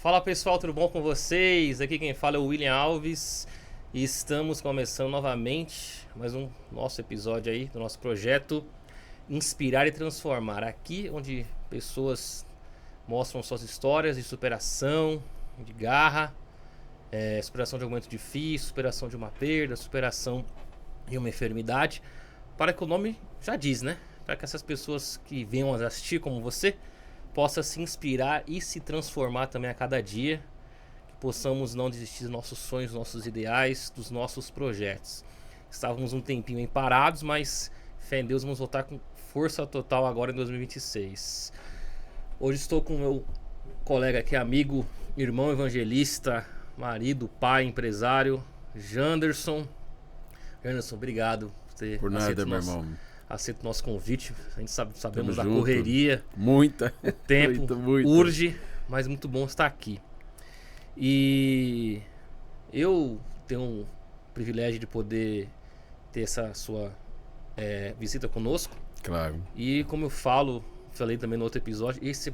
Fala pessoal, tudo bom com vocês? Aqui quem fala é o William Alves e estamos começando novamente mais um nosso episódio aí do nosso projeto Inspirar e Transformar. Aqui onde pessoas mostram suas histórias de superação, de garra, superação de um momento difícil, superação de uma perda, superação de uma enfermidade, para que o nome já diz, né? Para que essas pessoas que venham assistir como você possa se inspirar e se transformar também a cada dia, que possamos não desistir dos nossos sonhos, dos nossos ideais, dos nossos projetos. Estávamos um tempinho aí parados, mas fé em Deus vamos voltar com força total agora em 2026. Hoje estou com o meu colega aqui, amigo, irmão evangelista, marido, pai, empresário, Janderson. Janderson, obrigado por nada, meu irmão. Aceita o nosso convite. A gente sabemos da junto. Correria. Muita. O tempo muita. urge, mas muito bom estar aqui. E eu tenho um privilégio de poder ter essa sua visita conosco. Claro. E como eu falei também no outro episódio, esse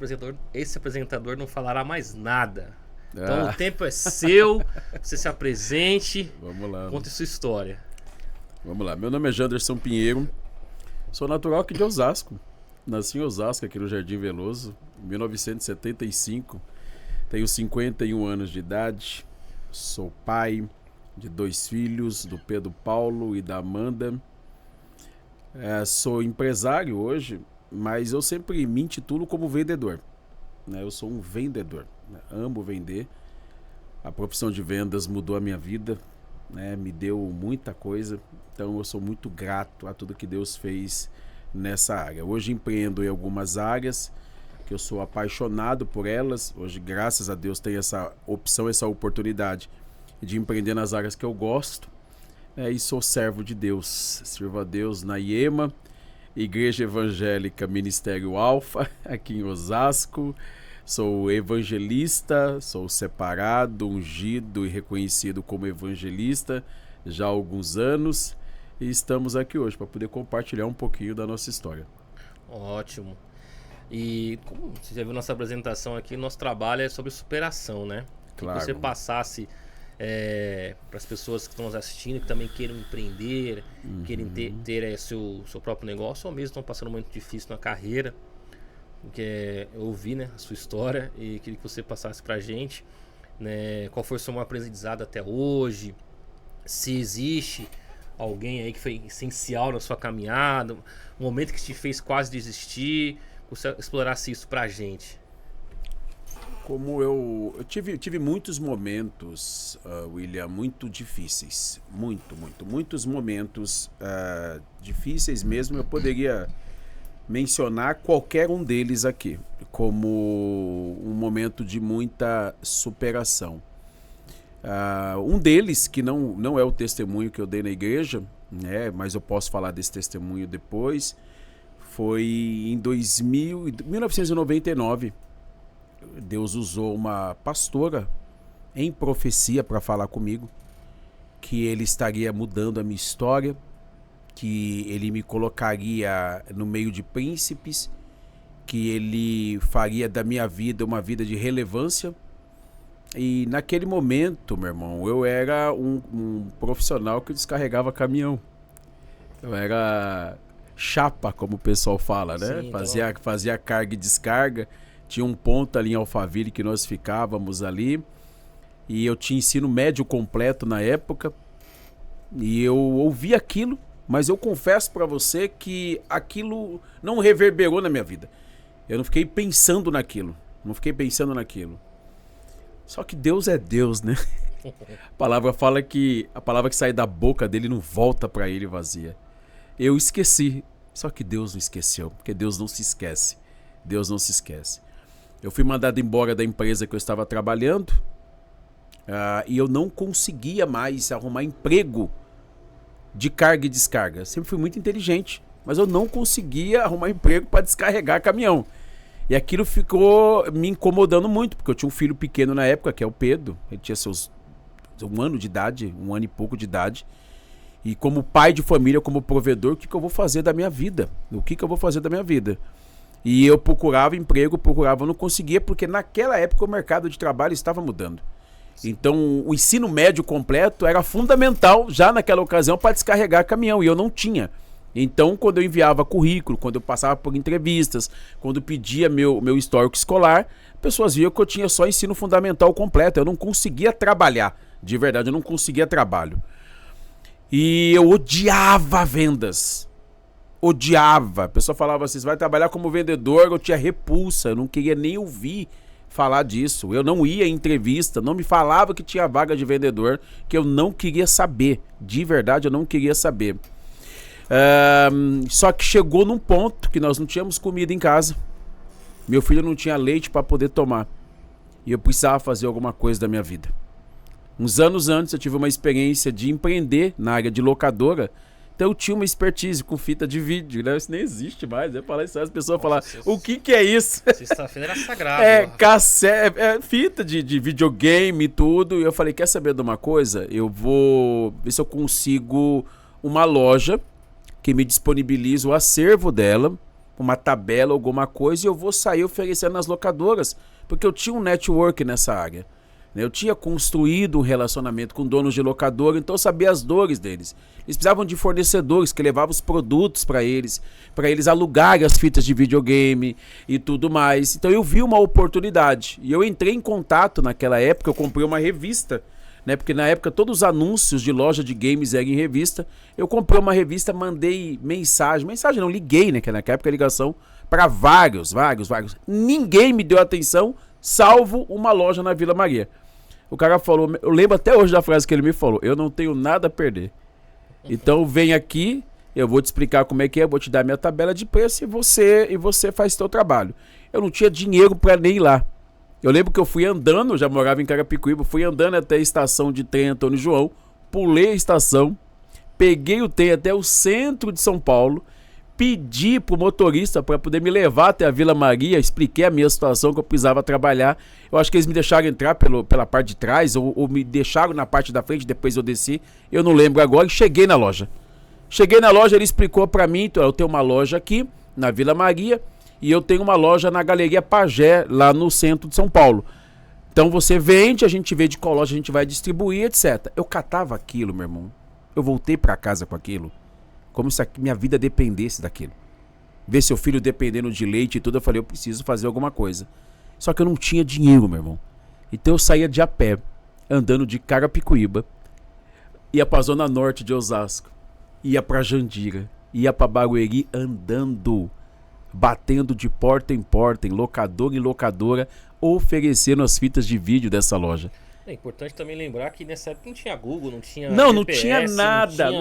apresentador não falará mais nada. Então o tempo é seu, você se apresente. Vamos lá. Conte sua história. Vamos lá. Meu nome é Janderson Pinheiro. Sou natural aqui de Osasco. Nasci em Osasco, aqui no Jardim Veloso, em 1975. Tenho 51 anos de idade. Sou pai de 2 filhos, do Pedro Paulo e da Amanda. Sou empresário hoje, mas eu sempre me intitulo como vendedor. Eu sou um vendedor. Amo vender. A profissão de vendas mudou a minha vida. Me deu muita coisa, então eu sou muito grato a tudo que Deus fez nessa área. Hoje empreendo em algumas áreas que eu sou apaixonado por elas. Hoje, graças a Deus, tenho essa opção, essa oportunidade de empreender nas áreas que eu gosto, e sou servo de Deus. Sirvo a Deus na IEMA, Igreja Evangélica Ministério Alfa, aqui em Osasco. Sou evangelista, sou separado, ungido e reconhecido como evangelista já há alguns anos e estamos aqui hoje para poder compartilhar um pouquinho da nossa história. Ótimo. E como você já viu nossa apresentação aqui, nosso trabalho é sobre superação, né? Claro. Que você passasse para as pessoas que estão nos assistindo, que também queiram empreender, querem ter seu próprio negócio, ou mesmo estão passando um momento difícil na carreira. Eu ouvi, né, a sua história e queria que você passasse pra gente, né, qual foi o seu maior aprendizado até hoje, se existe alguém aí que foi essencial na sua caminhada, um momento que te fez quase desistir, você explorasse isso pra gente. Como eu tive muitos momentos, William, muito difíceis, muitos momentos difíceis mesmo. Eu poderia mencionar qualquer um deles aqui como um momento de muita superação. Um deles, que não é o testemunho que eu dei na igreja, mas eu posso falar desse testemunho depois, foi em 1999. Deus usou uma pastora em profecia para falar comigo que ele estaria mudando a minha história, que ele me colocaria no meio de príncipes, que ele faria da minha vida uma vida de relevância. E naquele momento, meu irmão, eu era um profissional que descarregava caminhão. Eu era chapa, como o pessoal fala, né? Sim, fazia carga e descarga. Tinha um ponto ali em Alphaville que nós ficávamos ali. E eu tinha ensino médio completo na época. E eu ouvi aquilo. Mas eu confesso pra você que aquilo não reverberou na minha vida. Eu não fiquei pensando naquilo. Só que Deus é Deus, né? A palavra fala que a palavra que sai da boca dele não volta pra ele vazia. Eu esqueci. Só que Deus não esqueceu. Porque Deus não se esquece. Eu fui mandado embora da empresa que eu estava trabalhando. E eu não conseguia mais arrumar emprego de carga e descarga. Sempre fui muito inteligente, mas eu não conseguia arrumar emprego para descarregar caminhão. E aquilo ficou me incomodando muito, porque eu tinha um filho pequeno na época, que é o Pedro. Ele tinha seus 1 ano de idade, 1 ano e pouco de idade. E como pai de família, como provedor, o que eu vou fazer da minha vida? E eu procurava emprego, não conseguia, porque naquela época o mercado de trabalho estava mudando. Então, o ensino médio completo era fundamental já naquela ocasião para descarregar caminhão, e eu não tinha. Então, quando eu enviava currículo, quando eu passava por entrevistas, quando pedia meu histórico escolar, pessoas viam que eu tinha só ensino fundamental completo. Eu não conseguia trabalhar, de verdade, eu não conseguia trabalho. E eu odiava vendas. Odiava. A pessoa falava assim, você vai trabalhar como vendedor, eu tinha repulsa, eu não queria nem ouvir falar disso. Eu não ia em entrevista, não me falava que tinha vaga de vendedor, que eu não queria saber. De verdade, eu não queria saber. Só que chegou num ponto que nós não tínhamos comida em casa. Meu filho não tinha leite para poder tomar. E eu precisava fazer alguma coisa da minha vida. Uns anos antes eu tive uma experiência de empreender na área de locadora. Então eu tinha uma expertise com fita de vídeo, né? Isso nem existe mais. Eu falar isso, as pessoas falam, o que é isso? Sexta-feira era sagrado. Cassete, fita de videogame e tudo. E eu falei, quer saber de uma coisa? Eu vou ver se eu consigo uma loja que me disponibiliza o acervo dela, uma tabela, alguma coisa, e eu vou sair oferecendo nas locadoras. Porque eu tinha um network nessa área. Eu tinha construído um relacionamento com donos de locadora, então eu sabia as dores deles. Eles precisavam de fornecedores que levavam os produtos para eles alugarem as fitas de videogame e tudo mais. Então eu vi uma oportunidade e eu entrei em contato naquela época, eu comprei uma revista, né? Porque na época todos os anúncios de loja de games eram em revista. Eu comprei uma revista, mandei mensagem não, liguei, né? Que naquela época a ligação para vários. Ninguém me deu atenção, salvo uma loja na Vila Maria. O cara falou, eu lembro até hoje da frase que ele me falou, eu não tenho nada a perder. Então vem aqui, eu vou te explicar como é que é, eu vou te dar minha tabela de preço e você faz seu trabalho. Eu não tinha dinheiro para nem ir lá. Eu lembro que eu fui andando, eu já morava em Carapicuíba, fui andando até a estação de trem Antônio João, pulei a estação, peguei o trem até o centro de São Paulo, pedi pro motorista para poder me levar até a Vila Maria, expliquei a minha situação, que eu precisava trabalhar. Eu acho que eles me deixaram entrar pela parte de trás, ou me deixaram na parte da frente, depois eu desci, eu não lembro agora, e cheguei na loja. Ele explicou para mim, então, eu tenho uma loja aqui, na Vila Maria, e eu tenho uma loja na Galeria Pagé, lá no centro de São Paulo. Então você vende, a gente vê de qual loja a gente vai distribuir, etc. Eu catava aquilo, meu irmão. Eu voltei para casa com aquilo. Como se minha vida dependesse daquilo. Ver seu filho dependendo de leite e tudo, eu falei, eu preciso fazer alguma coisa. Só que eu não tinha dinheiro, meu irmão. Então eu saía de a pé, andando de Carapicuíba, ia pra zona norte de Osasco, ia pra Jandira, ia pra Barueri andando, batendo de porta em locadora em locadora, oferecendo as fitas de vídeo dessa loja. É importante também lembrar que nessa época não tinha Google, não tinha Não, GPS, não tinha nada,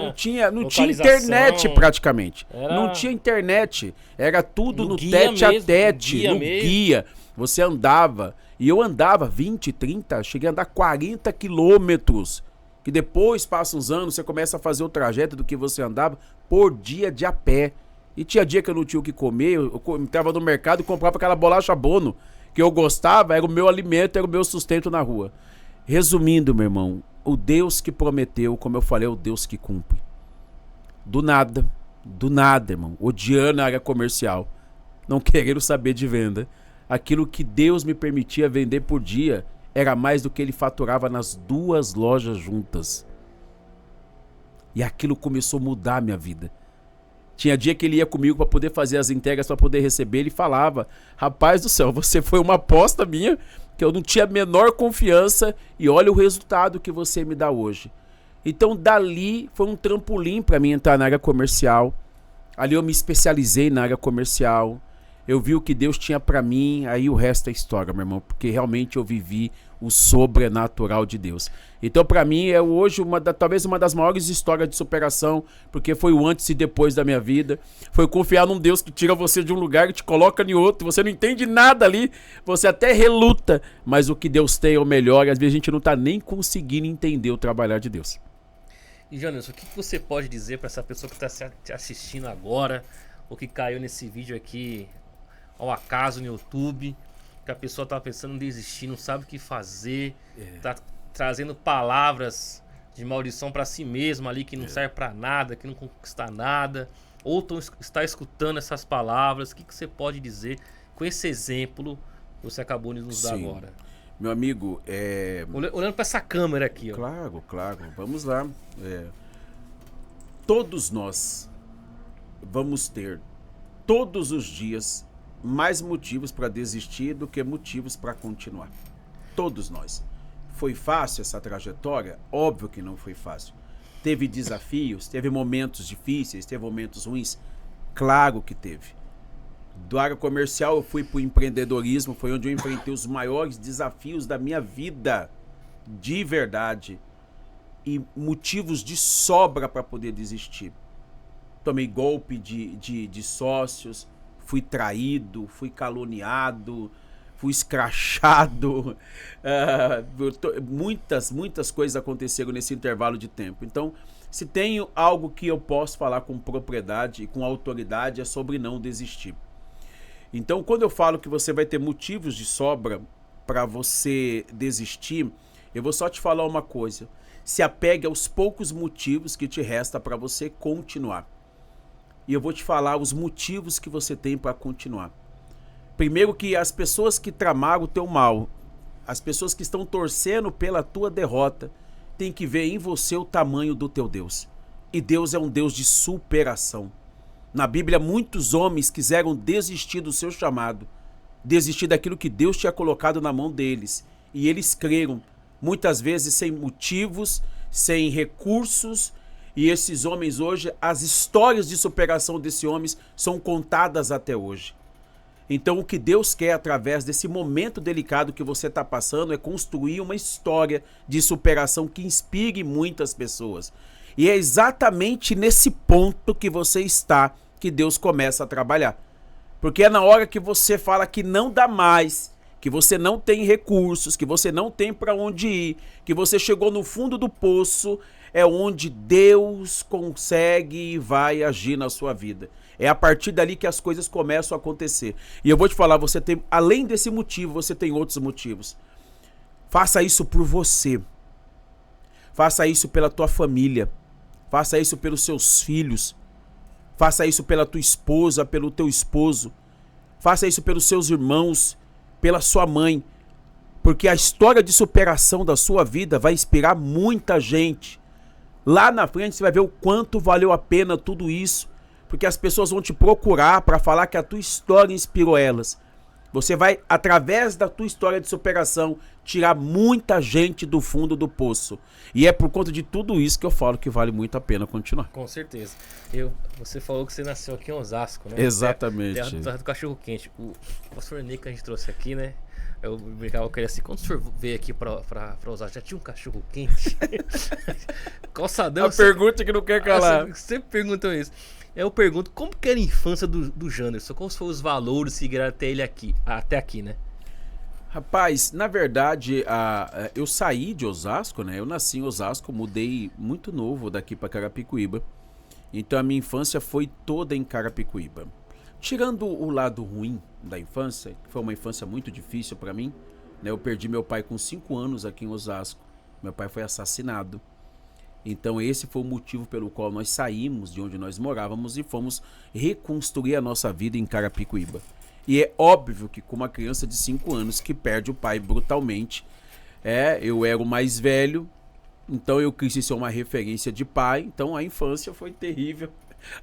não tinha internet praticamente. Não tinha internet, era tudo no tete a tete, no guia. Você andava, e eu andava 20, 30, cheguei a andar 40 quilômetros. Que depois, passa uns anos, você começa a fazer o trajeto do que você andava por dia de a pé. E tinha dia que eu não tinha o que comer, eu entrava no mercado e comprava aquela bolacha Bono, que eu gostava, era o meu alimento, era o meu sustento na rua. Resumindo, meu irmão, o Deus que prometeu, como eu falei, é o Deus que cumpre. Do nada, irmão, odiando a área comercial, não querendo saber de venda. Aquilo que Deus me permitia vender por dia era mais do que ele faturava nas 2 lojas juntas. E aquilo começou a mudar a minha vida. Tinha dia que ele ia comigo para poder fazer as entregas, para poder receber, ele falava, rapaz do céu, você foi uma aposta minha, que eu não tinha a menor confiança, e olha o resultado que você me dá hoje. Então dali foi um trampolim para mim entrar na área comercial. Ali eu me especializei na área comercial. Eu vi o que Deus tinha para mim, aí o resto é história, meu irmão, porque realmente eu vivi o sobrenatural de Deus. Então para mim é hoje talvez uma das maiores histórias de superação, porque foi o antes e depois da minha vida. Foi confiar num Deus que tira você de um lugar e te coloca em outro. Você não entende nada ali, você até reluta, mas o que Deus tem é o melhor, e às vezes a gente não tá nem conseguindo entender o trabalhar de Deus. E Jonas, o que você pode dizer para essa pessoa que está te assistindo agora, ou que caiu nesse vídeo aqui ao acaso no YouTube, que a pessoa tá pensando em desistir, não sabe o que fazer, tá trazendo palavras de maldição para si mesma ali, que não serve para nada, que não conquista nada. ou está escutando essas palavras, o que você pode dizer com esse exemplo que você acabou de nos dar agora? Meu amigo, olhando para essa câmera aqui, ó. Claro, vamos lá. Todos nós vamos ter, todos os dias, mais motivos para desistir do que motivos para continuar. Todos nós. Foi fácil essa trajetória? Óbvio que não foi fácil. Teve desafios, teve momentos difíceis, teve momentos ruins? Claro que teve. Do área comercial eu fui para o empreendedorismo, foi onde eu enfrentei os maiores desafios da minha vida, de verdade. E motivos de sobra para poder desistir. Tomei golpe de sócios, fui traído, fui caluniado, fui escrachado. Muitas coisas aconteceram nesse intervalo de tempo. Então, se tenho algo que eu posso falar com propriedade e com autoridade, é sobre não desistir. Então, quando eu falo que você vai ter motivos de sobra para você desistir, eu vou só te falar uma coisa. Se apegue aos poucos motivos que te resta para você continuar. E eu vou te falar os motivos que você tem para continuar. Primeiro, que as pessoas que tramaram o teu mal, as pessoas que estão torcendo pela tua derrota, têm que ver em você o tamanho do teu Deus. E Deus é um Deus de superação. Na Bíblia, muitos homens quiseram desistir do seu chamado, desistir daquilo que Deus tinha colocado na mão deles. E eles creram, muitas vezes sem motivos, sem recursos. E esses homens hoje, as histórias de superação desses homens são contadas até hoje. Então o que Deus quer através desse momento delicado que você está passando é construir uma história de superação que inspire muitas pessoas. E é exatamente nesse ponto que você está que Deus começa a trabalhar. Porque é na hora que você fala que não dá mais, que você não tem recursos, que você não tem para onde ir, que você chegou no fundo do poço, é onde Deus consegue e vai agir na sua vida. É a partir dali que as coisas começam a acontecer. E eu vou te falar, você tem, além desse motivo, você tem outros motivos. Faça isso por você. Faça isso pela tua família. Faça isso pelos seus filhos. Faça isso pela tua esposa, pelo teu esposo. Faça isso pelos seus irmãos, pela sua mãe. Porque a história de superação da sua vida vai inspirar muita gente. Lá na frente você vai ver o quanto valeu a pena tudo isso. Porque as pessoas vão te procurar para falar que a tua história inspirou elas. Você vai, através da tua história de superação, tirar muita gente do fundo do poço. E é por conta de tudo isso que eu falo que vale muito a pena continuar. Com certeza. Você falou que você nasceu aqui em Osasco, né? Exatamente. Terra do cachorro quente. O pastor Ney que a gente trouxe aqui, né? Eu brincava com ele assim, quando o senhor veio aqui pra Osasco, já tinha um cachorro quente? Calçadão. A pergunta que não quer calar. Você sempre perguntam isso. Eu pergunto, como que era a infância do Janderson? Quais foram os valores que guiaram até aqui, né? Rapaz, na verdade, eu saí de Osasco, né? Eu nasci em Osasco, mudei muito novo daqui para Carapicuíba. Então a minha infância foi toda em Carapicuíba. Tirando o lado ruim da infância, que foi uma infância muito difícil para mim, né? Eu perdi meu pai com 5 anos aqui em Osasco. Meu pai foi assassinado. Então esse foi o motivo pelo qual nós saímos de onde nós morávamos e fomos reconstruir a nossa vida em Carapicuíba. E é óbvio que com uma criança de 5 anos que perde o pai brutalmente, eu era o mais velho, então eu quis ser uma referência de pai, então a infância foi terrível,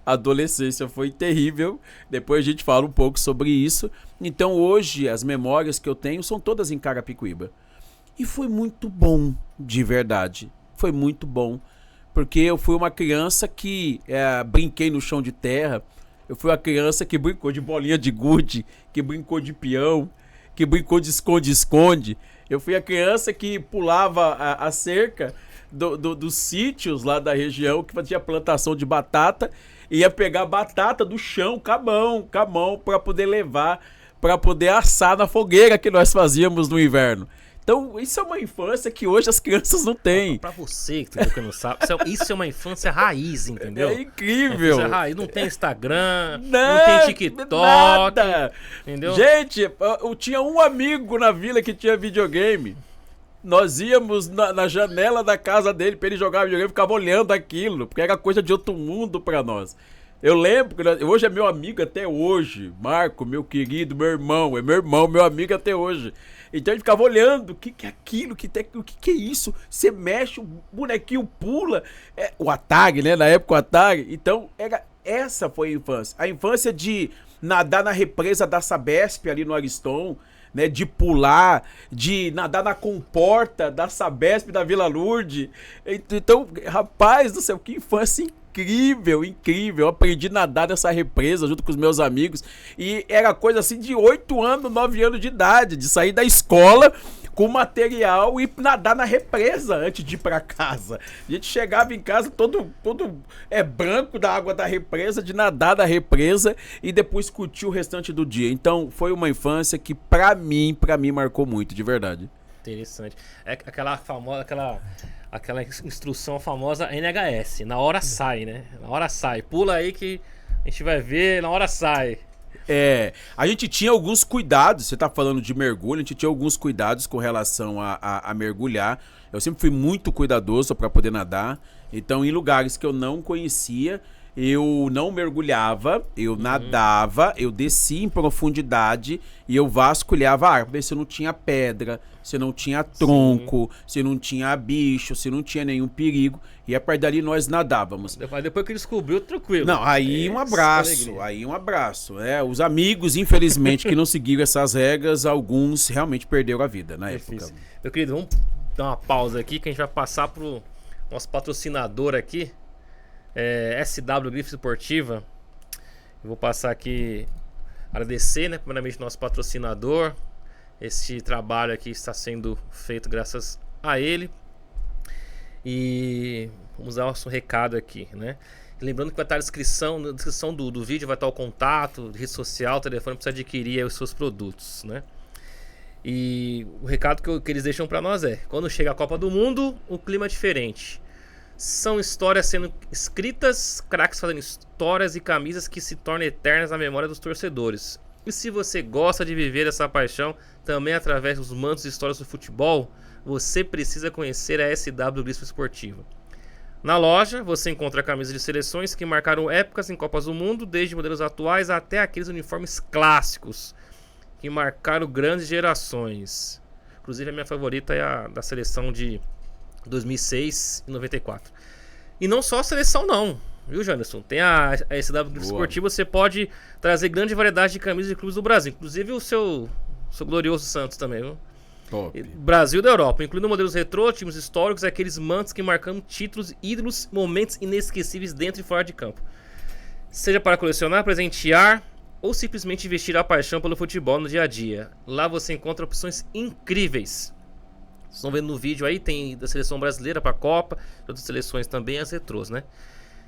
a adolescência foi terrível, depois a gente fala um pouco sobre isso. Então hoje as memórias que eu tenho são todas em Carapicuíba. E foi muito bom, de verdade, foi muito bom. Porque eu fui uma criança que brinquei no chão de terra. Eu fui uma criança que brincou de bolinha de gude, que brincou de peão, que brincou de esconde-esconde. Eu fui a criança que pulava a cerca dos sítios lá da região, que fazia plantação de batata, e ia pegar batata do chão com a mão, para poder levar, para poder assar na fogueira que nós fazíamos no inverno. Então, isso é uma infância que hoje as crianças não têm. Pra você que não sabe, isso é uma infância raiz, entendeu? É incrível. É raiz. Não tem Instagram, não tem TikTok. Nada. Entendeu? Gente, eu tinha um amigo na vila que tinha videogame. Nós íamos na janela da casa dele pra ele jogar videogame e ficava olhando aquilo, porque era coisa de outro mundo pra nós. Eu lembro, hoje é meu amigo até hoje. Marco, meu querido, meu irmão. É meu irmão, meu amigo até hoje. Então a gente ficava olhando, o que é aquilo, o que é isso? Você mexe, o bonequinho pula. O Atari, né? Na época o Atari. Então, essa foi a infância. A infância de nadar na represa da Sabesp ali no Ariston, né? De pular, de nadar na comporta da Sabesp da Vila Lourdes. Então, rapaz do céu, que infância incrível, incrível. Eu aprendi a nadar nessa represa junto com os meus amigos. E era coisa assim de 8 anos, 9 anos de idade, de sair da escola com material e nadar na represa antes de ir pra casa. A gente chegava em casa todo branco da água da represa, de nadar da represa e depois curtir o restante do dia. Então foi uma infância que pra mim marcou muito, de verdade. Interessante. É aquela famosa, aquela instrução famosa NHS, na hora sai, né? Na hora sai. Pula aí que a gente vai ver, na hora sai. A gente tinha alguns cuidados, você tá falando de mergulho, a gente tinha alguns cuidados com relação a mergulhar. Eu sempre fui muito cuidadoso para poder nadar, então em lugares que eu não conhecia, eu não mergulhava, eu nadava, eu descia em profundidade e eu vasculhava a água, pra ver se não tinha pedra, se não tinha tronco, se não tinha bicho, se não tinha nenhum perigo. E a partir dali nós nadávamos. Depois que descobriu, tranquilo. Não, aí um abraço. Os amigos, infelizmente, que não seguiram essas regras, alguns realmente perderam a vida na época. Meu querido, vamos dar uma pausa aqui que a gente vai passar pro nosso patrocinador aqui. SW Grife Esportiva. Eu vou passar aqui agradecer, né, primeiramente nosso patrocinador. Este trabalho aqui está sendo feito graças a ele. E vamos dar o nosso recado aqui, né? Lembrando que vai estar na descrição do vídeo, vai estar o contato, rede social, telefone para você adquirir aí os seus produtos, né? E o recado que eles deixam para nós é: quando chega a Copa do Mundo, o clima é diferente. São histórias sendo escritas, craques fazendo histórias e camisas que se tornam eternas na memória dos torcedores. E se você gosta de viver essa paixão também através dos mantos e histórias do futebol, você precisa conhecer a SW Grife Esportiva. Na loja, você encontra camisas de seleções que marcaram épocas em Copas do Mundo, desde modelos atuais até aqueles uniformes clássicos que marcaram grandes gerações. Inclusive a minha favorita é a da seleção de 2006 e 94. E não só a seleção não, viu, Janderson? Tem a SW Grife Esportiva, você pode trazer grande variedade de camisas de clubes do Brasil, inclusive o seu glorioso Santos também, viu? Top. Brasil da Europa, incluindo modelos retrô, times históricos e aqueles mantos que marcam títulos, ídolos, momentos inesquecíveis dentro e fora de campo. Seja para colecionar, presentear ou simplesmente vestir a paixão pelo futebol no dia a dia. Lá você encontra opções incríveis. Vocês estão vendo no vídeo aí, tem da seleção brasileira para a Copa, outras seleções também, as retrôs, né?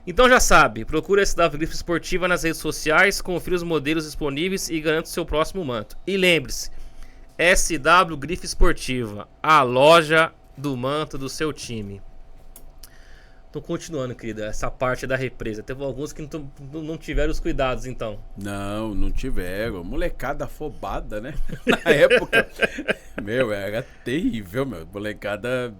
Então já sabe, procure a SW Grife Esportiva nas redes sociais, confira os modelos disponíveis e garanta o seu próximo manto. E lembre-se, SW Grife Esportiva, a loja do manto do seu time. Tô continuando, querida, essa parte da represa. Teve alguns que não tiveram os cuidados, então. Não tiveram. Molecada afobada, né? Na época, era terrível, molecada...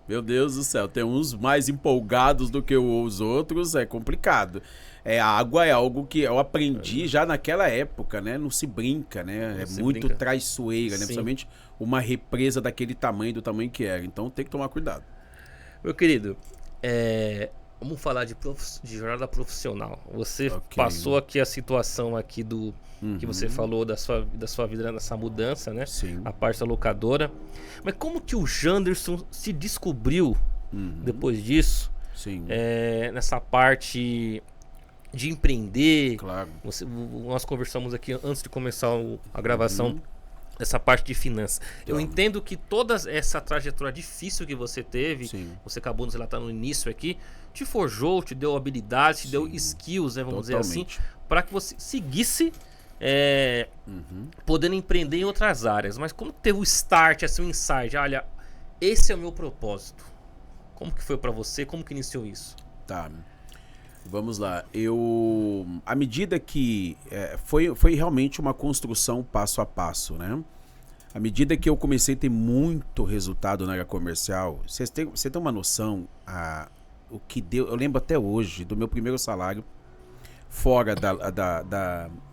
Meu Deus do céu, tem uns mais empolgados do que os outros, é complicado. A água é algo que eu aprendi já naquela época, né? Não se brinca, né? É muito traiçoeira, né? Principalmente uma represa daquele tamanho, do tamanho que era. Então tem que tomar cuidado. Meu querido, vamos falar de jornada profissional. Você passou aqui a situação aqui que você falou da sua vida nessa mudança, né? Sim. A parte da locadora. Mas como que o Janderson se descobriu depois disso? Sim. Nessa parte de empreender. Claro. Nós conversamos aqui antes de começar a gravação dessa parte de finanças. Eu entendo que toda essa trajetória difícil que você teve, você acabou nos relatando no início aqui, te forjou, te deu habilidades, te deu skills, né, vamos dizer assim, para que você seguisse podendo empreender em outras áreas. Mas como teve o start, assim, o insight? Olha, esse é o meu propósito. Como que foi para você? Como que iniciou isso? Tá. Vamos lá. À medida que foi realmente uma construção passo a passo, né? À medida que eu comecei a ter muito resultado na área comercial, você tem uma noção o que deu? Eu lembro até hoje do meu primeiro salário. fora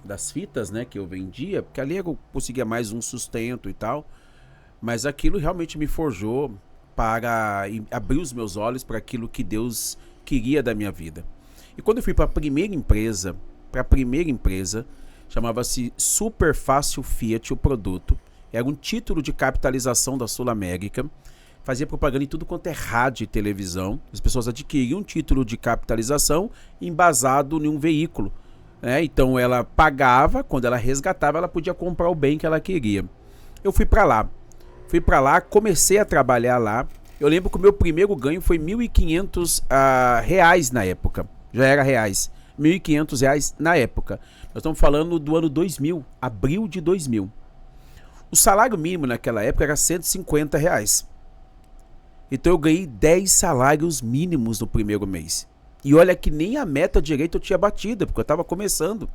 das fitas, né, que eu vendia, porque ali eu conseguia mais um sustento e tal, mas aquilo realmente me forjou para abrir os meus olhos para aquilo que Deus queria da minha vida. E quando eu fui para a primeira empresa, chamava-se Super Fácil Fiat, o produto. Era um título de capitalização da Sul América. Fazia propaganda em tudo quanto é rádio e televisão. As pessoas adquiriam um título de capitalização embasado em um veículo. Né? Então ela pagava, quando ela resgatava, ela podia comprar o bem que ela queria. Eu fui para lá, comecei a trabalhar lá. Eu lembro que o meu primeiro ganho foi R$ 1.500 reais na época. Já era reais. R$ 1.500 reais na época. Nós estamos falando do ano 2000, abril de 2000. O salário mínimo naquela época era R$ 150 reais. Então eu ganhei 10 salários mínimos no primeiro mês. E olha que nem a meta direito eu tinha batida, porque eu estava começando.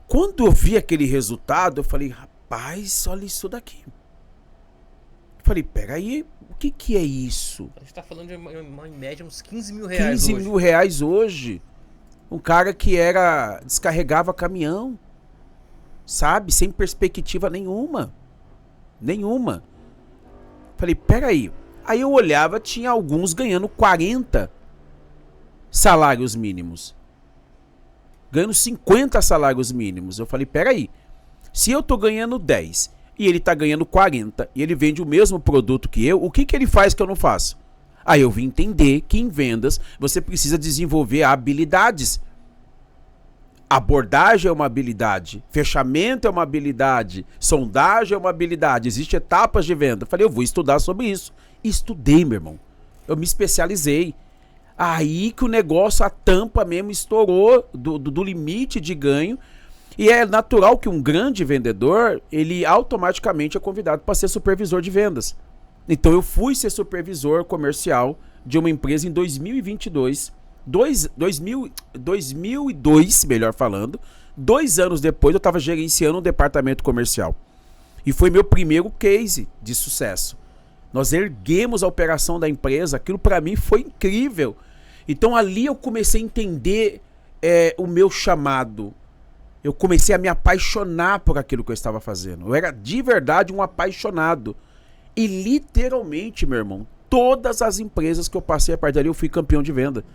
Quando eu vi aquele resultado, eu falei, rapaz, olha isso daqui. Eu falei, peraí, o que é isso? A gente tá falando de em média uns 15 mil reais 15 hoje. mil reais hoje. Um cara que descarregava caminhão, sabe? Sem perspectiva nenhuma. Falei, peraí. Aí eu olhava, tinha alguns ganhando 40 salários mínimos. Ganhando 50 salários mínimos. Eu falei, peraí. Se eu tô ganhando 10 e ele tá ganhando 40 e ele vende o mesmo produto que eu, o que ele faz que eu não faço? Aí eu vim entender que em vendas você precisa desenvolver habilidades. Abordagem é uma habilidade, fechamento é uma habilidade, sondagem é uma habilidade, existem etapas de venda. Eu falei, eu vou estudar sobre isso. Estudei, meu irmão. Eu me especializei. Aí que o negócio, a tampa mesmo estourou do limite de ganho. E é natural que um grande vendedor, ele automaticamente é convidado para ser supervisor de vendas. Então eu fui ser supervisor comercial de uma empresa em 2022, 2002, melhor falando. 2 anos depois eu estava gerenciando um departamento comercial. E foi meu primeiro case de sucesso. Nós erguemos a operação da empresa, aquilo para mim foi incrível. Então ali eu comecei a entender o meu chamado. Eu comecei a me apaixonar por aquilo que eu estava fazendo. Eu era de verdade um apaixonado. E literalmente, meu irmão, todas as empresas que eu passei a partir dali, eu fui campeão de venda.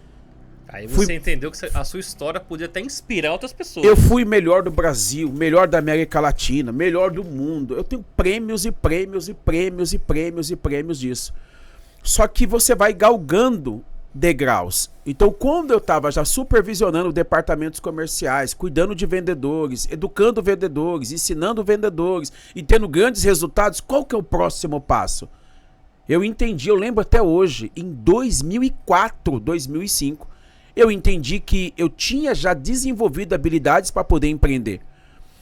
Aí você entendeu que a sua história podia até inspirar outras pessoas. Eu fui melhor do Brasil, melhor da América Latina, melhor do mundo. Eu tenho prêmios e prêmios e prêmios e prêmios e prêmios disso. Só que você vai galgando degraus. Então, quando eu estava já supervisionando departamentos comerciais, cuidando de vendedores, educando vendedores, ensinando vendedores e tendo grandes resultados, qual que é o próximo passo? Eu entendi, eu lembro até hoje, em 2004, 2005, eu entendi que eu tinha já desenvolvido habilidades para poder empreender.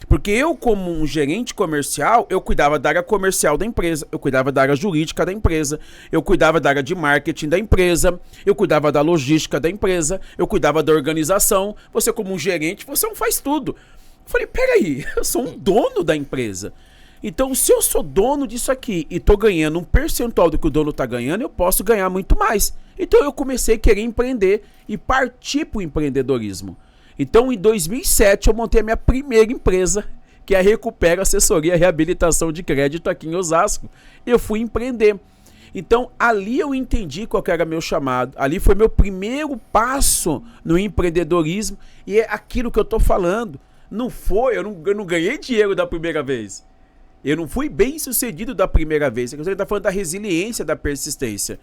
Porque eu, como um gerente comercial, eu cuidava da área comercial da empresa, eu cuidava da área jurídica da empresa, eu cuidava da área de marketing da empresa, eu cuidava da logística da empresa, eu cuidava da organização. Você, como um gerente, você não faz tudo. Eu falei, peraí, eu sou um dono da empresa. Então, se eu sou dono disso aqui e tô ganhando um percentual do que o dono tá ganhando, eu posso ganhar muito mais. Então, eu comecei a querer empreender e partir pro empreendedorismo. Então, em 2007, eu montei a minha primeira empresa, que é a Recupera Assessoria e Reabilitação de Crédito aqui em Osasco. Eu fui empreender. Então, ali eu entendi qual que era meu chamado. Ali foi meu primeiro passo no empreendedorismo. E é aquilo que eu tô falando. Eu não ganhei dinheiro da primeira vez. Eu não fui bem sucedido da primeira vez. Você está falando da resiliência, da persistência.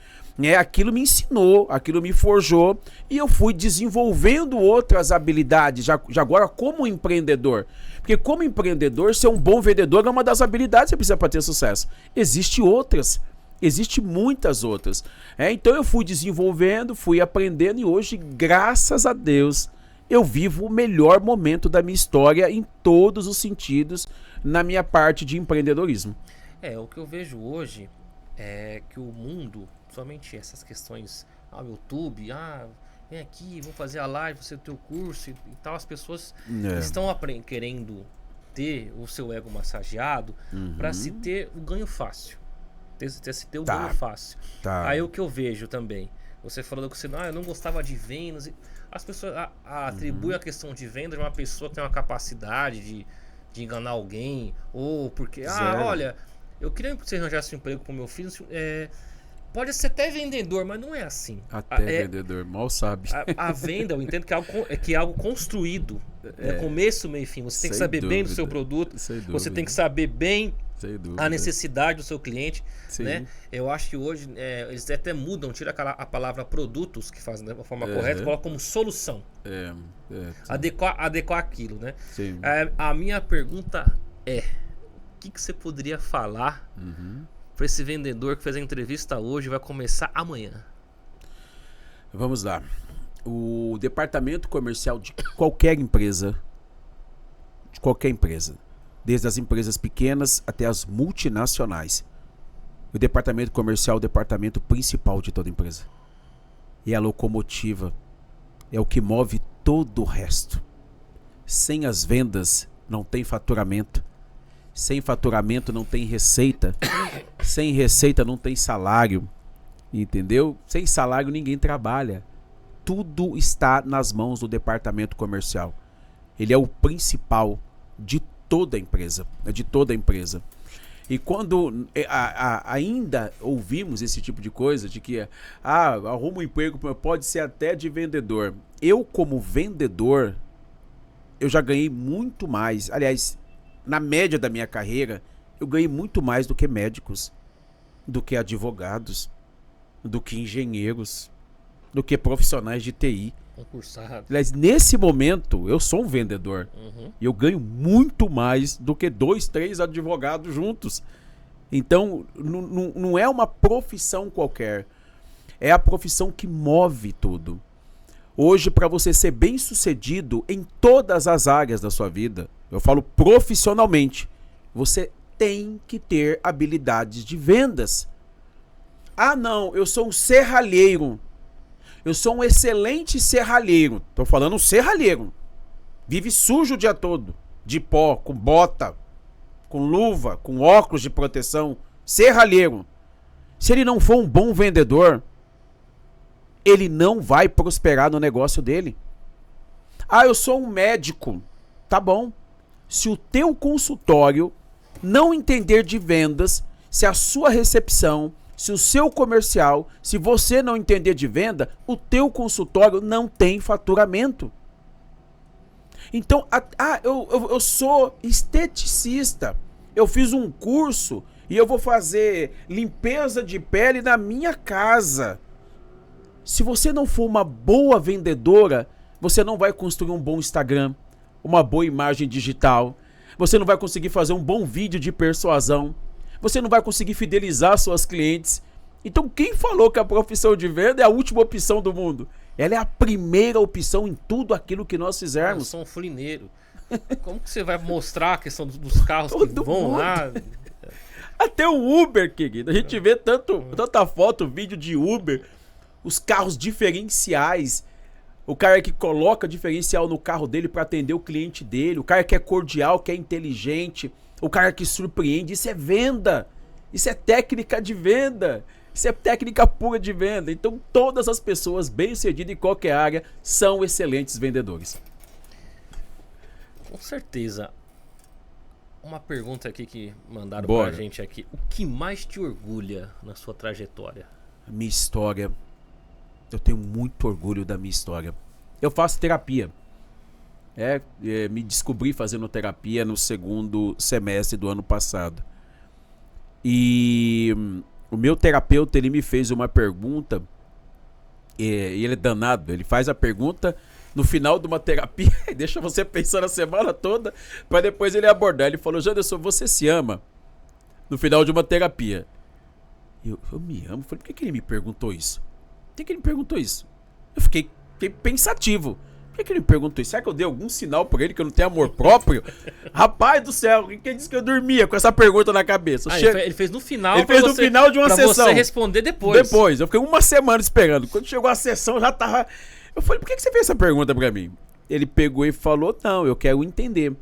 Aquilo me ensinou, aquilo me forjou e eu fui desenvolvendo outras habilidades, já agora como empreendedor. Porque como empreendedor, ser um bom vendedor é uma das habilidades que você precisa para ter sucesso. Existem outras, existem muitas outras. Então eu fui desenvolvendo, fui aprendendo e hoje, graças a Deus, eu vivo o melhor momento da minha história em todos os sentidos na minha parte de empreendedorismo. O que eu vejo hoje é que o mundo, somente essas questões ao YouTube, vem aqui, vou fazer a live, você tem o curso e tal, as pessoas estão querendo ter o seu ego massageado para se ter o ganho fácil. Se ter o ganho fácil. Aí o que eu vejo também, Você falou que você eu não gostava de vendas. As pessoas atribuem a questão de venda de uma pessoa que tem uma capacidade de enganar alguém. Ou porque, Zero. olha, eu queria que você arranjasse um emprego pro meu filho. Pode ser até vendedor, mas não é assim. Até vendedor, mal sabe. A venda, eu entendo que é algo construído. Começo, meio e fim. Você tem que Sem saber bem do dúvida. seu produto. Sem Você dúvida. tem que saber bem Sem dúvida. a necessidade do seu cliente. Sim. Né? Eu acho que hoje eles até mudam, tira a palavra produtos, que fazem da forma correta, e colocam como solução. Adequar aquilo, né? Sim. A minha pergunta é: o que você poderia falar para esse vendedor que fez a entrevista hoje e vai começar amanhã? Vamos lá. O departamento comercial de qualquer empresa, desde as empresas pequenas até as multinacionais, o departamento comercial é o departamento principal de toda empresa. É a locomotiva, é o que move todo o resto. Sem as vendas não tem faturamento. Sem faturamento não tem receita. Sem receita não tem salário. Entendeu? Sem salário ninguém trabalha. Tudo está nas mãos do departamento comercial. Ele é o principal de toda a empresa. E quando ainda ouvimos esse tipo de coisa, de que arruma um emprego, pode ser até de vendedor. Eu, como vendedor, eu já ganhei muito mais. Aliás, na média da minha carreira, eu ganhei muito mais do que médicos, do que advogados, do que engenheiros, do que profissionais de TI. Concursado. Aliás, nesse momento, eu sou um vendedor. E eu ganho muito mais do que 2, 3 advogados juntos. Então, não é uma profissão qualquer. É a profissão que move tudo. Hoje, para você ser bem sucedido em todas as áreas da sua vida, eu falo profissionalmente, você tem que ter habilidades de vendas. Não, eu sou um serralheiro. Eu sou um excelente serralheiro. Tô falando um serralheiro. Vive sujo o dia todo. De pó, com bota, com luva, com óculos de proteção. Serralheiro. Se ele não for um bom vendedor, ele não vai prosperar no negócio dele. Eu sou um médico. Tá bom. Se o teu consultório não entender de vendas, se a sua recepção, se o seu comercial, se você não entender de venda, o teu consultório não tem faturamento. Então, eu sou esteticista. Eu fiz um curso e eu vou fazer limpeza de pele na minha casa. Se você não for uma boa vendedora, você não vai construir um bom Instagram, uma boa imagem digital. Você não vai conseguir fazer um bom vídeo de persuasão. Você não vai conseguir fidelizar suas clientes. Então, quem falou que a profissão de venda é a última opção do mundo? Ela é a primeira opção em tudo aquilo que nós fizermos. Eu sou um furineiro. Como que você vai mostrar a questão dos carros que vão lá? Até o Uber, querido. A gente vê tanta foto, vídeo de Uber. Os carros diferenciais. O cara que coloca diferencial no carro dele para atender o cliente dele. O cara que é cordial, que é inteligente. O cara que surpreende. Isso é venda. Isso é técnica de venda. Isso é técnica pura de venda. Então, todas as pessoas bem-sucedidas em qualquer área são excelentes vendedores. Com certeza. Uma pergunta aqui que mandaram Bora. pra gente aqui. O que mais te orgulha na sua trajetória? Minha história. Eu tenho muito orgulho da minha história. Eu faço terapia. Me descobri fazendo terapia no segundo semestre do ano passado. E o meu terapeuta, ele me fez uma pergunta. E ele é danado. Ele faz a pergunta no final de uma terapia e deixa você pensando a semana toda para depois ele abordar. Ele falou: Janderson, você se ama? No final de uma terapia. Eu me amo? Falei, por que ele me perguntou isso? Por que ele me perguntou isso? Eu fiquei pensativo. Por que ele me perguntou isso? Será que eu dei algum sinal pra ele que eu não tenho amor próprio? Rapaz do céu, quem disse que eu dormia com essa pergunta na cabeça? Ele fez no final. Ele fez no final de uma sessão. Pra você responder depois. Eu fiquei uma semana esperando. Quando chegou a sessão, eu já tava... Eu falei, por que você fez essa pergunta pra mim? Ele pegou e falou, não, eu quero entender.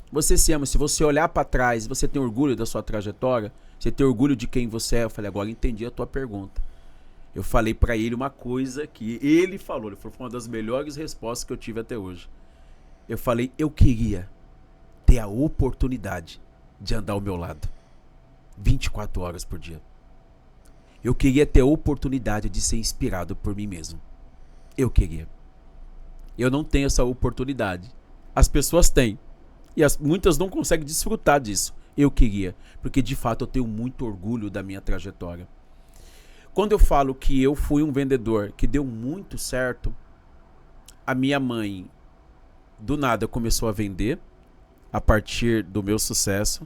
Você se ama, se você olhar pra trás, você tem orgulho da sua trajetória? Você tem orgulho de quem você é? Eu falei, agora entendi a tua pergunta. eu falei pra ele uma coisa que ele falou. Foi uma das melhores respostas que eu tive até hoje. Eu falei, eu queria ter a oportunidade de andar ao meu lado 24 horas por dia. Eu queria ter a oportunidade de ser inspirado por mim mesmo. Eu queria. Eu não tenho essa oportunidade. As pessoas têm. E muitas não conseguem desfrutar disso. Eu queria. Porque de fato eu tenho muito orgulho da minha trajetória. Quando eu falo que eu fui um vendedor que deu muito certo, a minha mãe do nada começou a vender a partir do meu sucesso.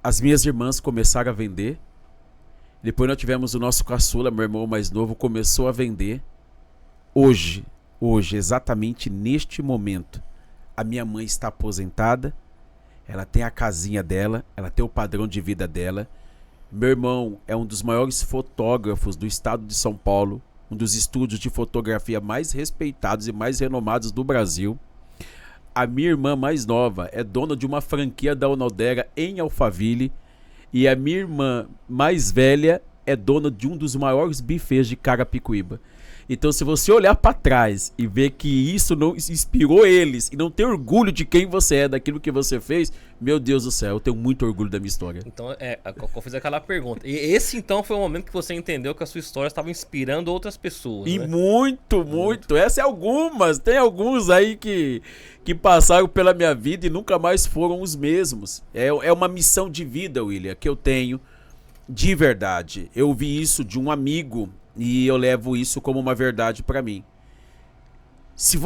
As minhas irmãs começaram a vender. Depois nós tivemos o nosso caçula, meu irmão mais novo, começou a vender. Hoje, exatamente neste momento, a minha mãe está aposentada. Ela tem a casinha dela, ela tem o padrão de vida dela. Meu irmão é um dos maiores fotógrafos do estado de São Paulo, um dos estúdios de fotografia mais respeitados e mais renomados do Brasil. A minha irmã mais nova é dona de uma franquia da Onodera em Alphaville. E a minha irmã mais velha é dona de um dos maiores bufês de Carapicuíba. Então, se você olhar para trás e ver que isso não inspirou eles e não ter orgulho de quem você é, daquilo que você fez, meu Deus do céu, eu tenho muito orgulho da minha história. Então, eu fiz aquela pergunta. E esse, então, foi o momento que você entendeu que a sua história estava inspirando outras pessoas, E né? muito. Essa é algumas. Tem alguns aí que passaram pela minha vida e nunca mais foram os mesmos. É uma missão de vida, William, que eu tenho de verdade. Eu ouvi isso de um amigo e eu levo isso como uma verdade pra mim. Se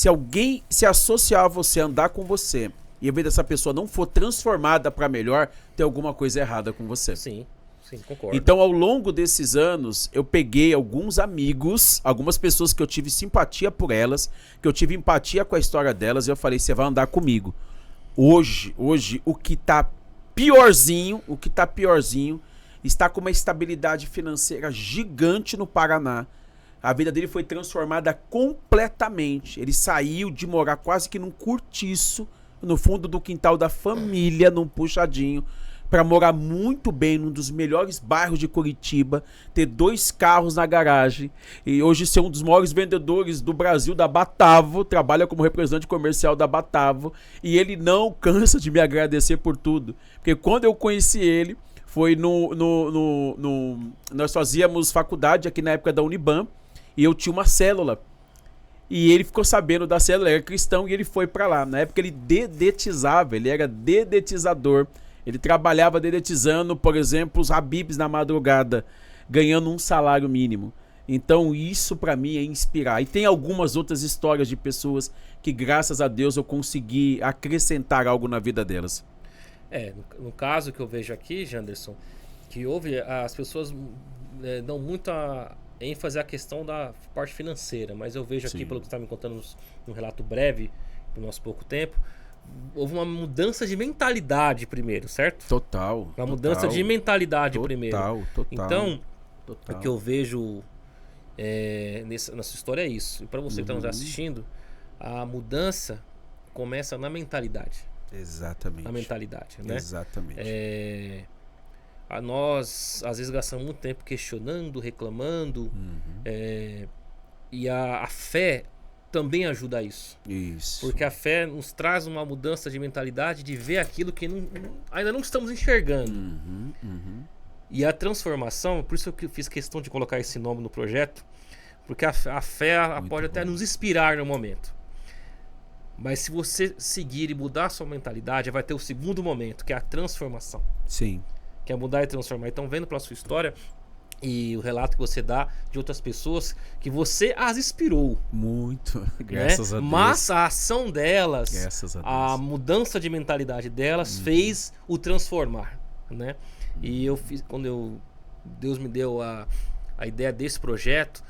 alguém se associar a você, andar com você, e ao invés dessa pessoa não for transformada pra melhor, tem alguma coisa errada com você. Sim, concordo. Então, ao longo desses anos, eu peguei alguns amigos, algumas pessoas que eu tive simpatia por elas, que eu tive empatia com a história delas, e eu falei, você vai andar comigo. Hoje, o que tá piorzinho, está com uma estabilidade financeira gigante no Paraná. A vida dele foi transformada completamente. Ele saiu de morar quase que num cortiço, no fundo do quintal da família, num puxadinho, para morar muito bem num dos melhores bairros de Curitiba, ter 2 carros na garagem e hoje ser um dos maiores vendedores do Brasil, da Batavo, trabalha como representante comercial da Batavo, e ele não cansa de me agradecer por tudo, porque quando eu conheci ele, foi nós fazíamos faculdade aqui na época da Uniban, e eu tinha uma célula. E ele ficou sabendo da célula, ele era cristão, e ele foi pra lá. Na época ele dedetizava, ele era dedetizador. Ele trabalhava dedetizando, por exemplo, os habibs na madrugada, ganhando um salário mínimo. Então isso pra mim é inspirar. E tem algumas outras histórias de pessoas que, graças a Deus, eu consegui acrescentar algo na vida delas. No caso que eu vejo aqui, Janderson, que as pessoas dão muita ênfase à questão da parte financeira, mas eu vejo aqui, Sim. pelo que você está me contando num relato breve, no nosso pouco tempo, houve uma mudança de mentalidade primeiro, certo? Total. Uma mudança de mentalidade primeiro. Total. Então, o que eu vejo nessa história é isso. E para você que está nos assistindo, a mudança começa na mentalidade. Exatamente. Na mentalidade, né? Exatamente. Nós, às vezes, gastamos muito tempo questionando, reclamando. E a fé também ajuda a isso. Isso. Porque a fé nos traz uma mudança de mentalidade, de ver aquilo que ainda não estamos enxergando. E a transformação, por isso que eu fiz questão de colocar esse nome no projeto, porque a fé pode até nos inspirar no momento. Mas se você seguir e mudar a sua mentalidade, vai ter o segundo momento, que é a transformação. Sim. Que é mudar e transformar. Então, vendo pela sua história e o relato que você dá de outras pessoas, que você as inspirou. Muito. Graças a Deus. Mas a ação delas, Graças a Deus. a mudança de mentalidade delas fez o transformar, né? E eu fiz, Deus me deu a ideia desse projeto,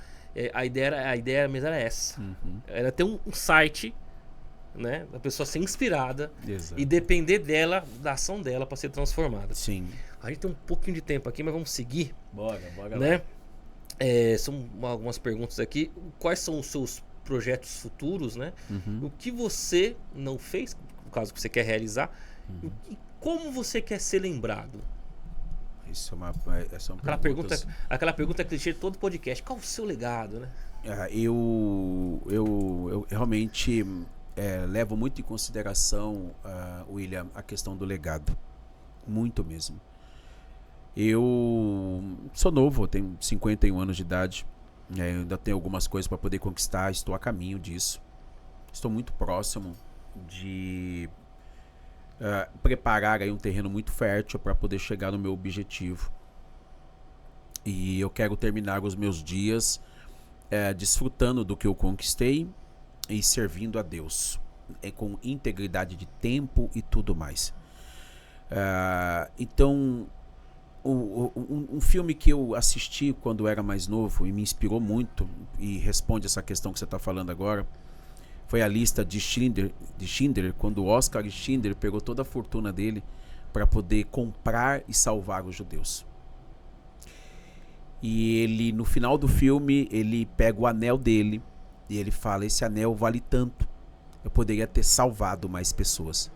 a ideia mesmo era essa. Era ter um site, né, da pessoa ser inspirada. Exato. E depender dela, da ação dela, para ser transformada. Sim. A gente tem um pouquinho de tempo aqui, mas vamos seguir. Bora né? São algumas perguntas aqui. Quais são os seus projetos futuros, né? O que você não fez, no caso que você quer realizar, e como você quer ser lembrado? Isso são Aquela pergunta clichê de todo podcast. Qual o seu legado, né? Eu realmente levo muito em consideração, William, a questão do legado. Muito mesmo. Eu sou novo, eu tenho 51 anos de idade. Eu ainda tenho algumas coisas para poder conquistar, estou a caminho disso. Estou muito próximo de preparar aí um terreno muito fértil para poder chegar no meu objetivo. E eu quero terminar os meus dias desfrutando do que eu conquistei e servindo a Deus, com integridade de tempo e tudo mais. Então, um filme que eu assisti quando eu era mais novo e me inspirou muito e responde essa questão que você está falando agora, foi a lista de Schindler, quando Oscar Schindler pegou toda a fortuna dele para poder comprar e salvar os judeus. E ele, no final do filme, ele pega o anel dele e ele fala: esse anel vale tanto, eu poderia ter salvado mais pessoas.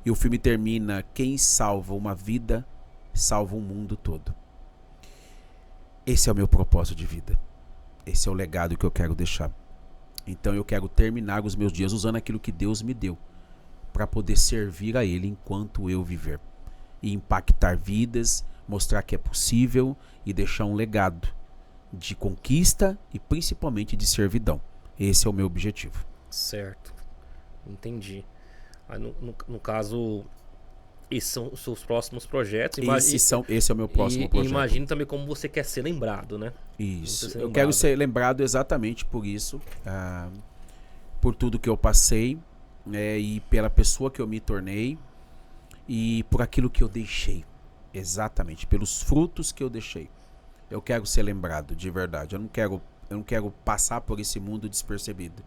E o filme termina: quem salva uma vida, salva o mundo todo. Esse é o meu propósito de vida. Esse é o legado que eu quero deixar. Então eu quero terminar os meus dias usando aquilo que Deus me deu para poder servir a Ele enquanto eu viver. E impactar vidas, mostrar que é possível e deixar um legado de conquista e principalmente de servidão. Esse é o meu objetivo. Certo. Entendi. No caso, esses são os seus próximos projetos. Esse é o meu próximo projeto. E imagine também como você quer ser lembrado, né? Isso. Eu quero ser lembrado exatamente por isso. Por tudo que eu passei, e pela pessoa que eu me tornei e por aquilo que eu deixei. Exatamente. Pelos frutos que eu deixei. Eu quero ser lembrado de verdade. Eu não quero passar por esse mundo despercebido.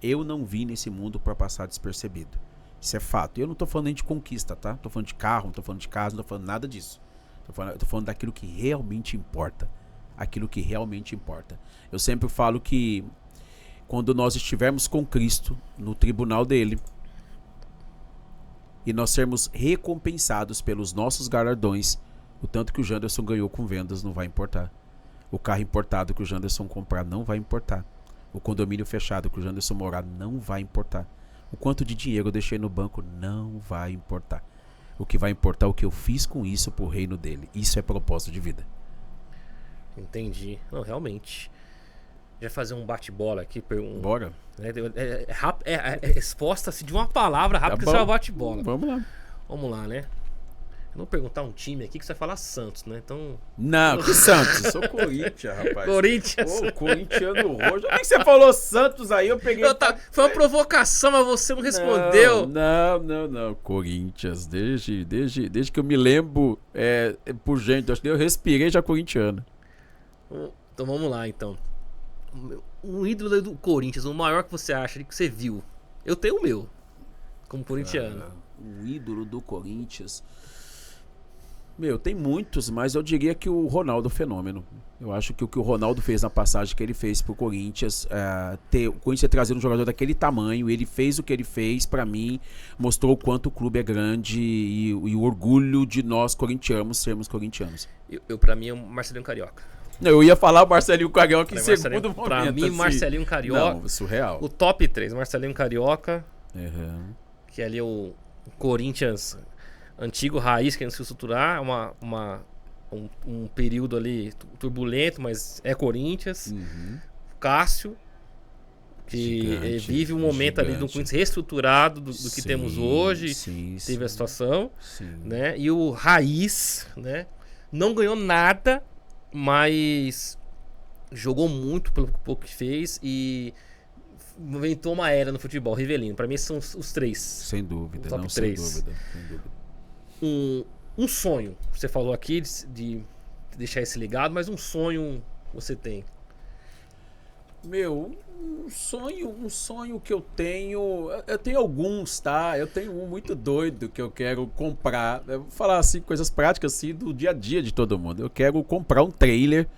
Eu não vim nesse mundo para passar despercebido. Isso é fato. E eu não tô falando nem de conquista, tá? Tô falando de carro, não tô falando de casa, não tô falando nada disso. Tô falando daquilo que realmente importa. Aquilo que realmente importa. Eu sempre falo que quando nós estivermos com Cristo no tribunal dele e nós sermos recompensados pelos nossos galardões, o tanto que o Janderson ganhou com vendas não vai importar. O carro importado que o Janderson comprar não vai importar. O condomínio fechado que o Janderson morar não vai importar. O quanto de dinheiro eu deixei no banco não vai importar. O que vai importar é o que eu fiz com isso pro reino dele. Isso é propósito de vida. Entendi. Não, realmente. Já fazer um bate-bola aqui. Bora. Resposta assim, de uma palavra rápida, que você já bate-bola. Vamos lá, né? Eu não vou perguntar um time aqui que você vai falar Santos, né? Então. Não, que Santos? Sou Corinthians, rapaz. Corinthians. Ô, corintiano roxo. Como é que você falou Santos aí? Eu peguei. Foi uma provocação, mas você não respondeu. Não. Corinthians. Desde que eu me lembro, por gente, acho que eu respirei já corintiano. Então vamos lá, então. Um ídolo do Corinthians, o maior que você acha que você viu? Eu tenho o meu, como corintiano. Um ídolo do Corinthians. Tem muitos, mas eu diria que o Ronaldo Fenômeno. Eu acho que o que o Ronaldo fez na passagem que ele fez pro Corinthians, o Corinthians trazer um jogador daquele tamanho, ele fez o que ele fez, pra mim, mostrou o quanto o clube é grande e o orgulho de nós corintianos sermos corintianos. Pra mim é o Marcelinho Carioca. Eu ia falar o Marcelinho Carioca em segundo momento. Pra mim, assim. Marcelinho Carioca. Não, surreal. O top 3, Marcelinho Carioca. Uhum. Que ali é o Corinthians antigo, raiz, querendo se estruturar. Um período ali turbulento, mas é Corinthians. Uhum. Cássio, que vive um momento ali do Corinthians reestruturado do que temos hoje. Teve a situação. Né? E o Raiz, né? Não ganhou nada, mas jogou muito pelo pouco que fez e inventou uma era no futebol. Rivelino, pra mim esses são os três. Sem dúvida, top não, 3. sem dúvida. Um sonho, você falou aqui de deixar esse legado, mas um sonho você tem? Um sonho que eu tenho alguns, tá? Eu tenho um muito doido que eu quero comprar. Eu vou falar assim, coisas práticas assim do dia a dia de todo mundo. Eu quero comprar um trailer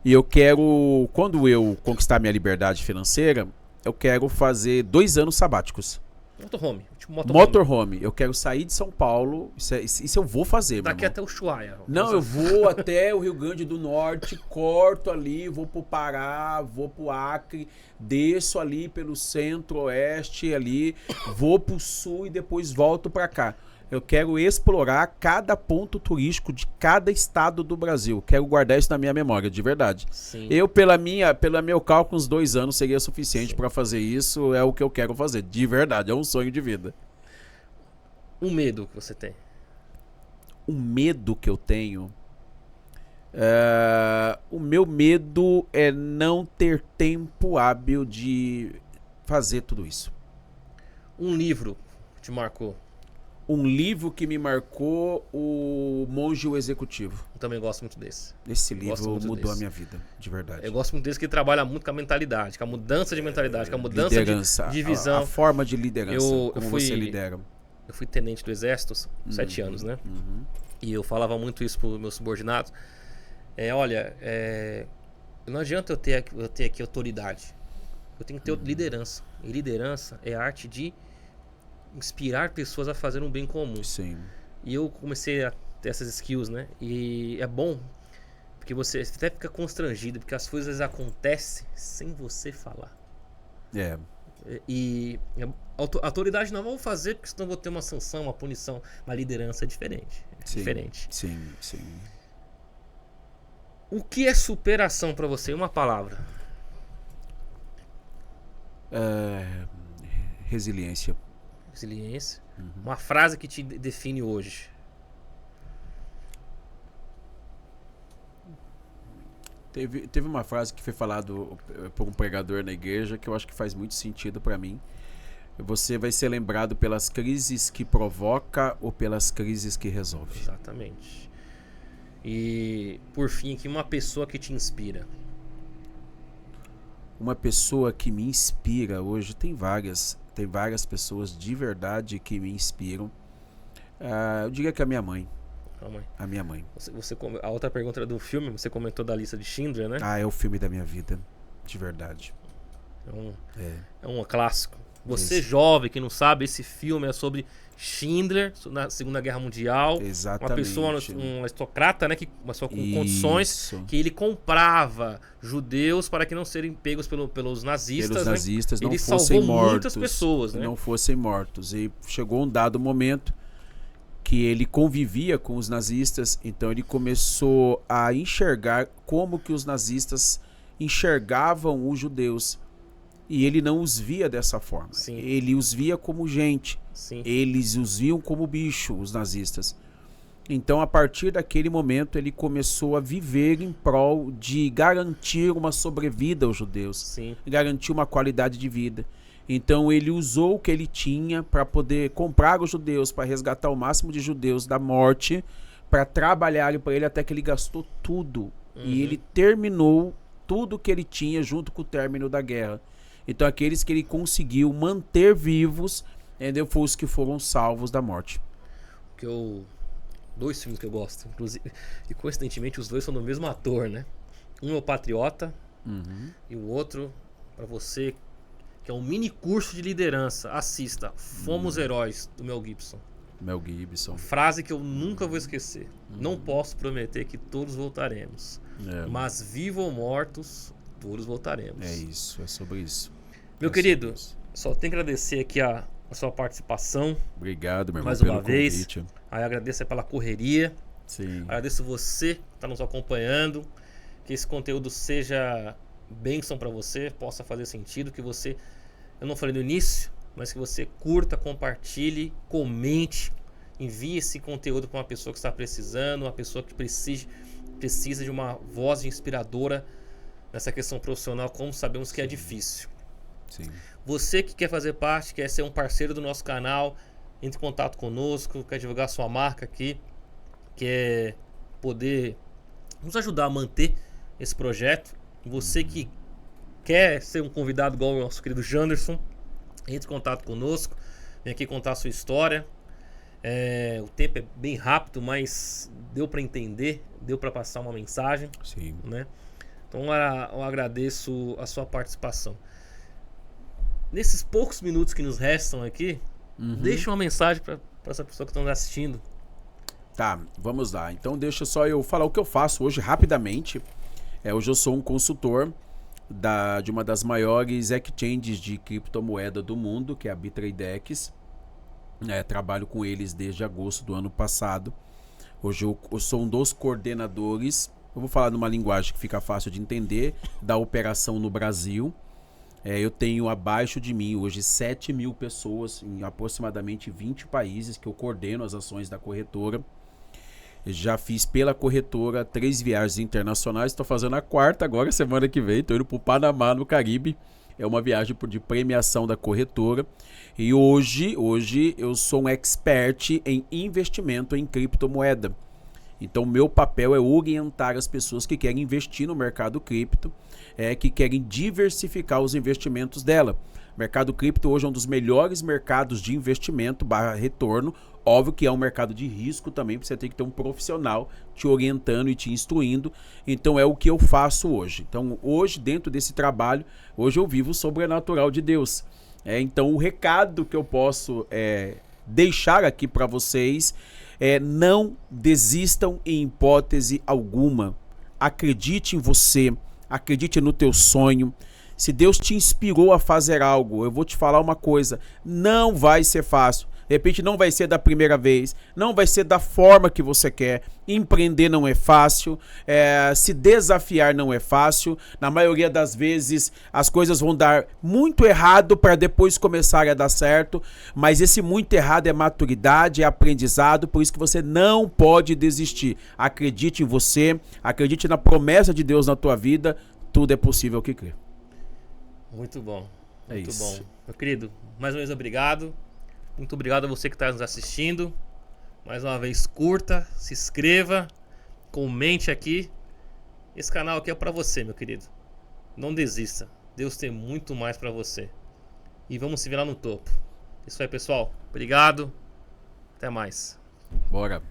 e eu quero, quando eu conquistar minha liberdade financeira, eu quero fazer 2 anos sabáticos. Motorhome. Tipo Motorhome. Eu quero sair de São Paulo. Isso eu vou fazer, meu Daqui irmão. até o Ushuaia. Não, eu vou até o Rio Grande do Norte, corto ali, vou pro Pará, vou pro Acre, desço ali pelo centro-oeste ali, vou pro sul e depois volto pra cá. Eu quero explorar cada ponto turístico de cada estado do Brasil. Quero guardar isso na minha memória, de verdade. Sim. Eu, pela meu cálculo, uns 2 anos seria suficiente para fazer isso. É o que eu quero fazer, de verdade. É um sonho de vida. Um medo que você tem? O medo que eu tenho... o meu medo é não ter tempo hábil de fazer tudo isso. Um livro que te marcou? Um livro que me marcou, O Monge e o Executivo. Eu também gosto muito desse. Esse livro mudou a minha vida, de verdade. Eu gosto muito desse que trabalha muito com a mentalidade, com a mudança de mentalidade, com a mudança liderança, de visão. A forma de liderança, como você lidera. Eu fui tenente do Exército, 7 anos, né? E eu falava muito isso para os meus subordinados. Olha, não adianta eu ter aqui autoridade. Eu tenho que ter liderança. E liderança é a arte de inspirar pessoas a fazer um bem comum. Sim. E eu comecei a ter essas skills, né? E é bom, porque você até fica constrangido, porque as coisas acontecem sem você falar. E a autoridade não vou fazer, porque senão eu vou ter uma sanção, uma punição. Uma liderança é diferente. Sim. O que é superação pra você? Uma palavra. Resiliência. Resiliência. Uma frase que te define hoje. Teve uma frase que foi falado por um pregador na igreja que eu acho que faz muito sentido para mim. Você vai ser lembrado pelas crises que provoca ou pelas crises que resolve. Exatamente. E por fim aqui, uma pessoa que te inspira. Uma pessoa que me inspira hoje, tem várias pessoas de verdade que me inspiram. Eu diria que a minha mãe. A minha mãe. A outra pergunta era do filme, você comentou da lista de Schindler, né? É o filme da minha vida, de verdade. É um clássico. Você jovem que não sabe, esse filme é sobre Schindler na Segunda Guerra Mundial. Exatamente. Uma pessoa, um aristocrata, né, uma pessoa com condições, que ele comprava judeus para que não serem pegos pelos nazistas. Né? Não ele fossem salvou mortos, muitas pessoas, né? Não fossem mortos. E chegou um dado momento que ele convivia com os nazistas, então ele começou a enxergar como que os nazistas enxergavam os judeus. E ele não os via dessa forma. Sim. Ele os via como gente. Sim. Eles os viam como bicho, os nazistas. Então, a partir daquele momento, ele começou a viver em prol de garantir uma sobrevida aos judeus. Sim. Garantir uma qualidade de vida. Então, ele usou o que ele tinha para poder comprar os judeus, para resgatar o máximo de judeus da morte, para trabalharem para ele até que ele gastou tudo. E ele terminou tudo que ele tinha junto com o término da guerra. Então aqueles que ele conseguiu manter vivos, entendeu? Foram os que foram salvos da morte. Dois filmes que eu gosto, inclusive, e coincidentemente os dois são do mesmo ator, né? Um é o Patriota e o outro, pra você, que é um mini curso de liderança. Assista, Fomos Heróis, do Mel Gibson. Mel Gibson. Frase que eu nunca vou esquecer. Não posso prometer que todos voltaremos, mas vivos ou mortos, todos voltaremos. É isso, é sobre isso. Meu querido, só tenho que agradecer aqui a sua participação. Obrigado, meu irmão, mais pelo uma vez. Convite. Aí agradeço pela correria. Sim. Agradeço você que está nos acompanhando. Que esse conteúdo seja bênção para você, possa fazer sentido. Que você, eu não falei no início, mas que você curta, compartilhe, comente. Envie esse conteúdo para uma pessoa que está precisando, uma pessoa que precisa de uma voz inspiradora nessa questão profissional, como sabemos que é difícil. Sim. Você que quer fazer parte, quer ser um parceiro do nosso canal, entre em contato conosco, quer divulgar sua marca aqui, quer poder nos ajudar a manter esse projeto. Você que quer ser um convidado igual o nosso querido Janderson, entre em contato conosco, vem aqui contar a sua história. O tempo é bem rápido, mas deu para entender, deu para passar uma mensagem. Sim. Né? Então eu agradeço a sua participação. Nesses poucos minutos que nos restam aqui, Deixa uma mensagem para essa pessoa que está nos assistindo. Tá, vamos lá. Então deixa só eu falar o que eu faço hoje rapidamente. Hoje eu sou um consultor de uma das maiores exchanges de criptomoeda do mundo, que é a Bitradex. Trabalho com eles desde agosto do ano passado. Hoje eu sou um dos coordenadores. Eu vou falar numa linguagem que fica fácil de entender, da operação no Brasil. Eu tenho abaixo de mim hoje 7.000 pessoas em aproximadamente 20 países que eu coordeno as ações da corretora. Já fiz pela corretora 3 viagens internacionais, estou fazendo a 4ª agora, semana que vem. Estou indo para o Panamá, no Caribe. É uma viagem de premiação da corretora. E hoje eu sou um expert em investimento em criptomoeda. Então, meu papel é orientar as pessoas que querem investir no mercado cripto, que querem diversificar os investimentos dela. O mercado cripto hoje é um dos melhores mercados de investimento / retorno. Óbvio que é um mercado de risco também, porque você tem que ter um profissional te orientando e te instruindo. Então é o que eu faço hoje. Então hoje, dentro desse trabalho, hoje eu vivo o sobrenatural de Deus. Então o recado que eu posso deixar aqui para vocês não desistam em hipótese alguma. Acredite em você, acredite no teu sonho. Se Deus te inspirou a fazer algo, eu vou te falar uma coisa, não vai ser fácil. De repente não vai ser da primeira vez, não vai ser da forma que você quer. Empreender não é fácil, se desafiar não é fácil. Na maioria das vezes as coisas vão dar muito errado para depois começar a dar certo. Mas esse muito errado é maturidade, é aprendizado, por isso que você não pode desistir. Acredite em você, acredite na promessa de Deus na tua vida, tudo é possível que crê. Muito bom, muito isso. bom. Meu querido, mais uma vez obrigado. Muito obrigado a você que está nos assistindo. Mais uma vez, curta, se inscreva, comente aqui. Esse canal aqui é para você, meu querido. Não desista. Deus tem muito mais para você. E vamos se ver lá no topo. Isso aí, pessoal. Obrigado. Até mais. Bora.